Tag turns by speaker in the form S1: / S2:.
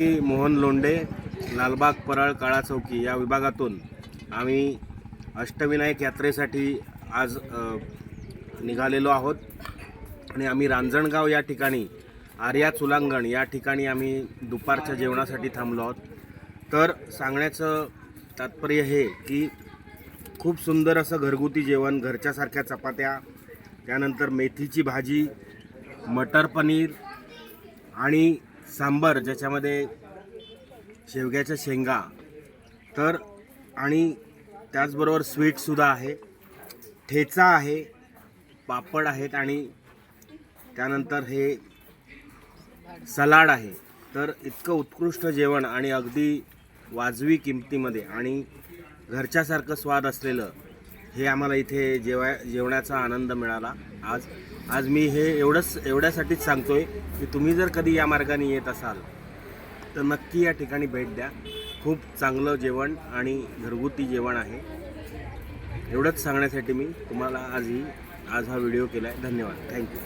S1: मोहन लोंढे, लालबाग, परळ, काळा चौकी या विभागातून आम्ही अष्टविनायक यात्रेसाठी आज निघालेलो आहोत आणि आम्ही रांजणगाव या ठिकाणी आर्या चुलांगण या ठिकाणी आम्ही दुपारच्या जेवणासाठी थांबलो आहोत। तर सांगण्याचं तात्पर्य हे की खूप सुंदर असं घरगुती जेवण, घरच्यासारख्या चपात्या, त्यानंतर मेथीची भाजी, मटर पनीर आणि सांबर ज्याच्यामध्ये शेवग्याच्या शेंगा, तर आणि त्याचबरोबर स्वीटसुद्धा आहे, ठेचा आहे, पापड आहेत आणि त्यानंतर हे सलाड आहे। तर इतकं उत्कृष्ट जेवण आणि अगदी वाजवी किमतीमध्ये आणि घरच्यासारखं स्वाद असलेलं हे आम्हाला इथे जेवण्याचा आनंद मिळाला। आज मी हे एवढ्यासाठीच सांगतोय की तुम्ही जर कधी या मार्गाने येत असाल तर नक्की या ठिकाणी भेट द्या। खूप चांगलं जेवण आणि घरगुती जेवण आहे। एवढंच सांगण्यासाठी मी तुम्हाला आज हा व्हिडिओ केला आहे। धन्यवाद, थँक्यू।